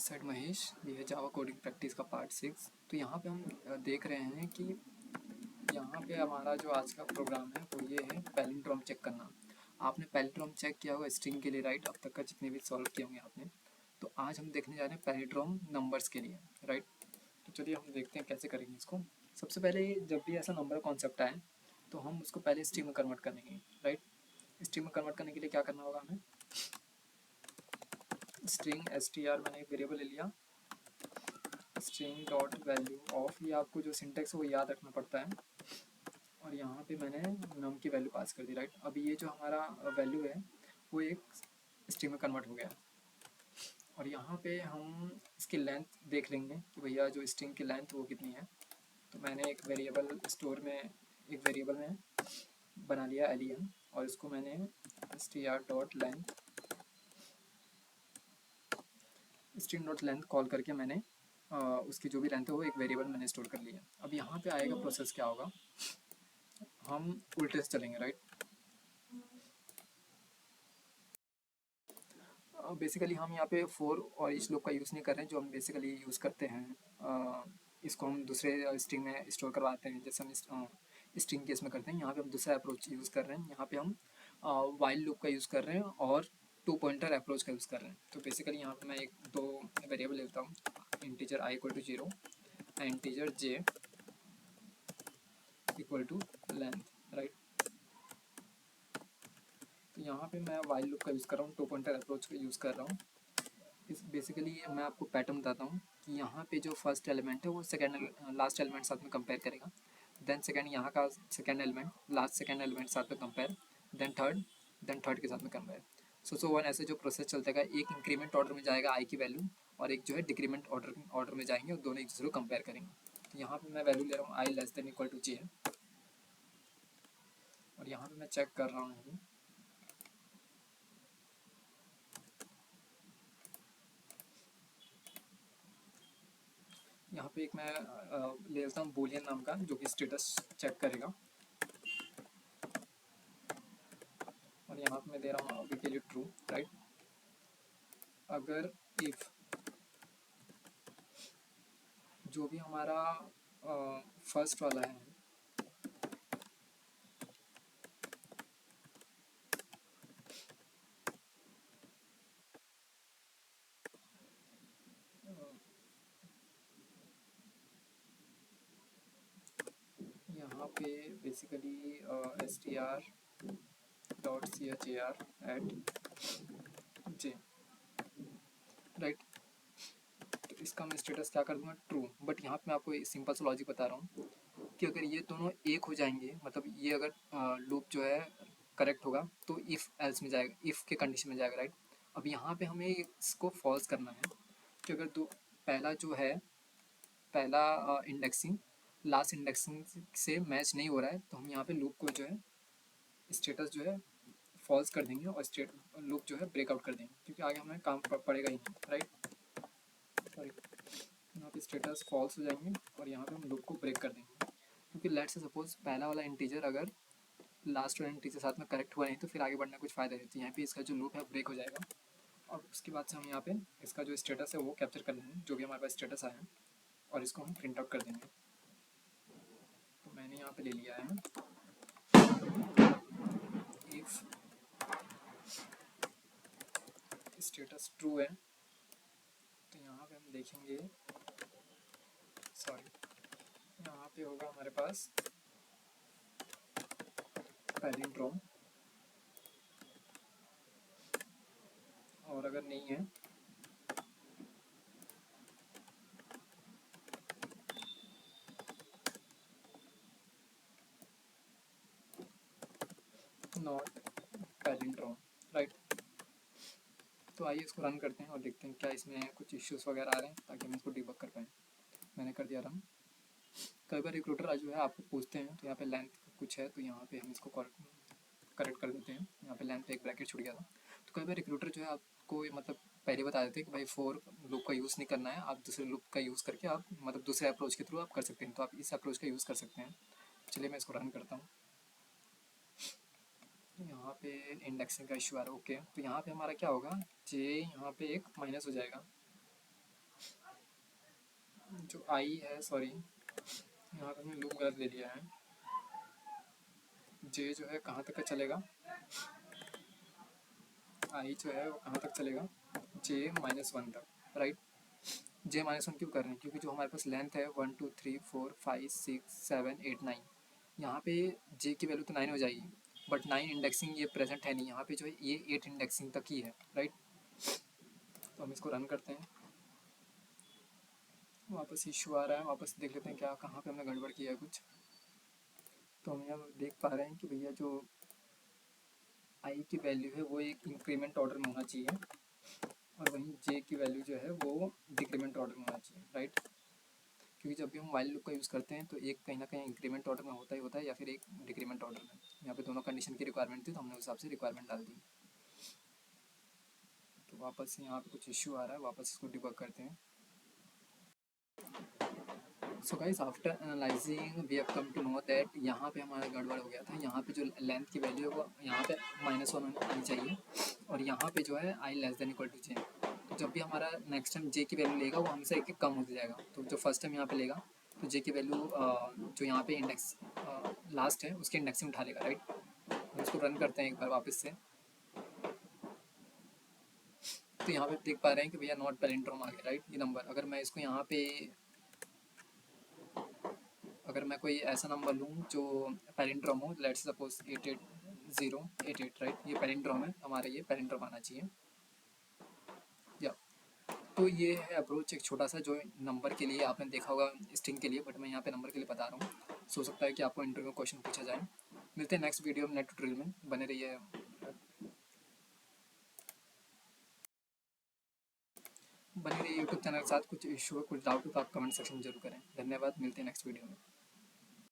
This side Mahesh. ये है Java coding practice का पार्ट 6। तो यहाँ पे हम देख रहे हैं कि यहाँ पे हमारा जो आज का प्रोग्राम है वो ये है पैलिंड्रोम चेक करना। आपने पैलिंड्रोम चेक किया होगा स्ट्रिंग के लिए, राइट? अब तक का जितने भी सॉल्व किए होंगे आपने। तो आज हम देखने जा रहे हैं पैलिंड्रोम नंबर्स के लिए, राइट? तो चलिए हम देखते हैं कैसे करेंगे इसको। सबसे पहले जब भी ऐसा नंबर कॉन्सेप्ट आए तो हम उसको पहले स्ट्रिंग में कन्वर्ट करेंगे, राइट? स्ट्रिंग में कन्वर्ट करने के लिए क्या करना होगा हमें? स्ट्रिंग str मैंने एक वेरिएबल ले लिया, स्ट्रिंग डॉट वैल्यू ऑफ, ये आपको जो सिंटेक्स है वो याद रखना पड़ता है। और यहाँ पे मैंने नम की वैल्यू पास कर दी, राइट? अभी ये जो हमारा वैल्यू है वो एक स्ट्रिंग में कन्वर्ट हो गया। और यहाँ पे हम इसकी लेंथ देख लेंगे कि भैया जो स्ट्रिंग की लेंथ वो कितनी है। तो मैंने एक वेरिएबल स्टोर में, एक वेरिएबल में बना लिया len, और इसको मैंने str dot length, string dot length call करके मैंने उसकी जो भी लेंथ है वो एक वेरिएबल मैंने स्टोर कर लिया। अब यहाँ पे आएगा प्रोसेस क्या होगा, हम उल्टे से चलेंगे, राइट? बेसिकली हम यहाँ पे फॉर और इच लूप का यूज़ नहीं कर रहे हैं, जो हम बेसिकली यूज़ करते हैं। इसको हम दूसरे स्ट्रिंग में स्टोर करवाते हैं, जैसे हम स्ट्रिंग केस में करते हैं। यहाँ पे हम दूसरा अप्रोच यूज़ कर रहे हैं। यहाँ पे हम वाइल लूप का यूज़ कर रहे हैं और टू पॉइंटर अप्रोच का यूज़ कर रहे हैं। तो बेसिकली यहाँ पे मैं एक दो वेरिएबल लेता हूँ, integer i equal to 0 and integer j equal to length, right? तो यहाँ पे मैं वाइल लूप का यूज़ कर रहा हूँ, टू पॉइंटर अप्रोच का यूज़ कर रहा हूँ। इस बेसिकली मैं आपको पैटर्न बताता हूँ कि यहाँ पे जो फर्स्ट एलिमेंट है वो सेकंड लास्ट एलिमेंट साथ में कंपेयर करेगा, देन सेकंड यहाँ का second element last second element साथ में कंपेयर, देन थर्ड के साथ में कंपेयर। सो वन ऐसे जो प्रोसेस चलता है, एक इंक्रीमेंट ऑर्डर में जाएगा आई की वैल्यू और एक जो है डिक्रीमेंट ऑर्डर में जाएंगे और दोनों एक दूसरे को कंपेयर करेंगे। तो यहाँ पे मैं वैल्यू ले रहा हूँ आई लेस देन इक्वल टू जे, और यहाँ पे मैं चेक कर रहा हूँ यहाँ पे एक मैं ले लेता हूँ बूलियन नाम का, जो कि स्टेटस चेक करेगा। और यहाँ पे मैं दे रहा हूँ अभी के लिए ट्रू, राइट? अगर इफ जो भी हमारा फर्स्ट वाला है यहाँ पे basically str dot char at J, right? तो इसका मैं स्टेटस क्या कर दूँगा? ट्रू। बट यहाँ पे मैं आपको सिंपल सा लॉजिक बता रहा हूँ कि अगर ये दोनों एक हो जाएंगे, मतलब ये अगर लूप जो है करेक्ट होगा तो इफ़ एल्स में जाएगा, इफ़ के कंडीशन में जाएगा, राइट? अब यहाँ पे हमें इसको फॉल्स करना है कि अगर दो पहला जो है, पहला इंडेक्सिंग लास्ट इंडेक्सिंग से मैच नहीं हो रहा है तो हम यहाँ पे लूप को जो है स्टेटस जो है फॉल्स कर देंगे और स्टेट लूप जो है ब्रेकआउट कर देंगे, क्योंकि आगे हमें काम पड़ेगा ही नहीं, राइट? सॉरी, यहाँ पे स्टेटस फॉल्स हो जाएंगे और यहाँ पे हम लूप को ब्रेक कर देंगे, क्योंकि लेट्स से सपोज पहला वाला इंटीजर अगर लास्ट वाला इंटीजर साथ में करेक्ट हुआ नहीं तो फिर आगे बढ़ने कुछ फ़ायदा नहीं। तो यहाँ पे इसका जो लूप है ब्रेक हो जाएगा और उसके बाद से हम यहाँ पे इसका जो स्टेटस है वो कैप्चर कर लेंगे, जो भी हमारे पास स्टेटस आया है, और इसको हम प्रिंट आउट कर देंगे। तो मैंने यहाँ पे ले लिया है इफ स्टेटस ट्रू है, तो यहाँ पे हम देखेंगे, सॉरी, यहाँ पे होगा हमारे पास पैलिंड्रोम, और अगर नहीं है नॉट पैलिंड्रोम, राइट? तो आइए इसको रन करते हैं और देखते हैं क्या इसमें कुछ इश्यूज़ वगैरह आ रहे हैं, ताकि हम इसको डिबग कर पाएँ। मैंने कर दिया रन। कई बार रिक्रूटर जो है आपको पूछते हैं, तो यहाँ पे लेंथ कुछ है तो यहाँ पे हम इसको करेक्ट कर देते हैं। यहाँ पे लेंथ पे एक ब्रैकेट छूट गया था। तो कई बार रिक्रूटर जो है आपको मतलब पहले बता देते हैं कि भाई फॉर लूप का यूज़ नहीं करना है, आप दूसरे लूप का यूज़ करके आप मतलब दूसरे अप्रोच के थ्रू आप कर सकते हैं। तो आप इस अप्रोच का यूज़ कर सकते हैं। चलिए मैं इसको रन करता हूँ। यहाँ पे इंडेक्सिंग का इशू आ रहा है, ओके। तो यहाँ पे हमारा क्या होगा, जे यहाँ पे एक माइनस हो जाएगा, जो आई है, सॉरी यहाँ पे हमने लूप गलत ले लिया है। जे जो है कहाँ तक का चलेगा, आई जो है वो कहाँ तक चलेगा, J-1 तक, राइट। J-1 क्यों कर रहे हैं, क्योंकि जो हमारे पास लेंथ है 1 2 3 4 5 6 7 8 9, यहाँ पे J की वैल्यू तो 9 हो जाएगी, बट 9 इंडेक्सिंग ये प्रेजेंट है नहीं, यहाँ पे जो है ये 8 इंडेक्सिंग तक ही है, राइट। तो हम इसको रन करते हैं, वापस इशू आ रहा है, वापस देख लेते हैं क्या कहाँ पे हमने गड़बड़ किया है कुछ। तो हम यहाँ देख पा रहे हैं कि भैया जो आई की वैल्यू है वो एक इंक्रीमेंट ऑर्डर में होना चाहिए, और वहीं जे की वैल्यू जो है वो डिक्रीमेंट ऑर्डर में होना चाहिए, राइट। क्योंकि जब भी हम वाइल लूप का यूज़ करते हैं तो एक कहीं ना कहीं इंक्रीमेंट ऑर्डर में होता ही होता है, या फिर एक डिक्रीमेंट ऑर्डर में। यहाँ पे दोनों कंडीशन की रिक्वायरमेंट थी तो हमने उस हिसाब से रिक्वायरमेंट डाल दी। तो वापस यहाँ पे कुछ इश्यू आ रहा है, वापस इसको डिबग करते हैं। So guys, after analysing we have come to know that यहाँ पे हमारा गड़बड़ हो गया था। यहाँ पे जो लेंथ की वैल्यू है वो यहाँ पे -1 आनी चाहिए, और यहाँ पे जो है आई लेस देन इक्वल टू जे। तो जब भी हमारा नेक्स्ट टाइम जे की वैल्यू लेगा वो हमसे एक कम होता जाएगा। तो जो फर्स्ट टाइम यहाँ पे लेगा तो जे की वैल्यू जो यहाँ पे इंडेक्स लास्ट है उसके इंडेक्सिंग उठा लेगा, राइट। हम इसको रन करते हैं एक बार वापस से। तो यहाँ पे देख पा रहे हैं कि भैया नॉट पैलिंड्रोम आ गया, राइट, ये नंबर। अगर मैं इसको यहाँ पे अगर मैं कोई ऐसा नंबर लूँ जो पैलिंड्रोम हो, लेट्स सपोज 88 राइट, ये पैलिंड्रोम है हमारा, ये पैलिंड्रोम आना चाहिए, या। तो ये है अप्रोच एक छोटा सा जो नंबर के लिए आपने देखा होगा स्ट्रिंग के लिए, बट मैं यहाँ पे नंबर के लिए बता रहा हूँ। हो सकता है कि आपको इंटरव्यू में क्वेश्चन पूछा जाए। मिलते हैं नेक्स्ट वीडियो में नेट ट्यूटोरियल में, बने रहिए। यूट्यूब चैनल के साथ। कुछ इशू कुछ डाउट हो तो आप कमेंट सेक्शन में जरूर करें। धन्यवाद, मिलते हैं नेक्स्ट वीडियो में।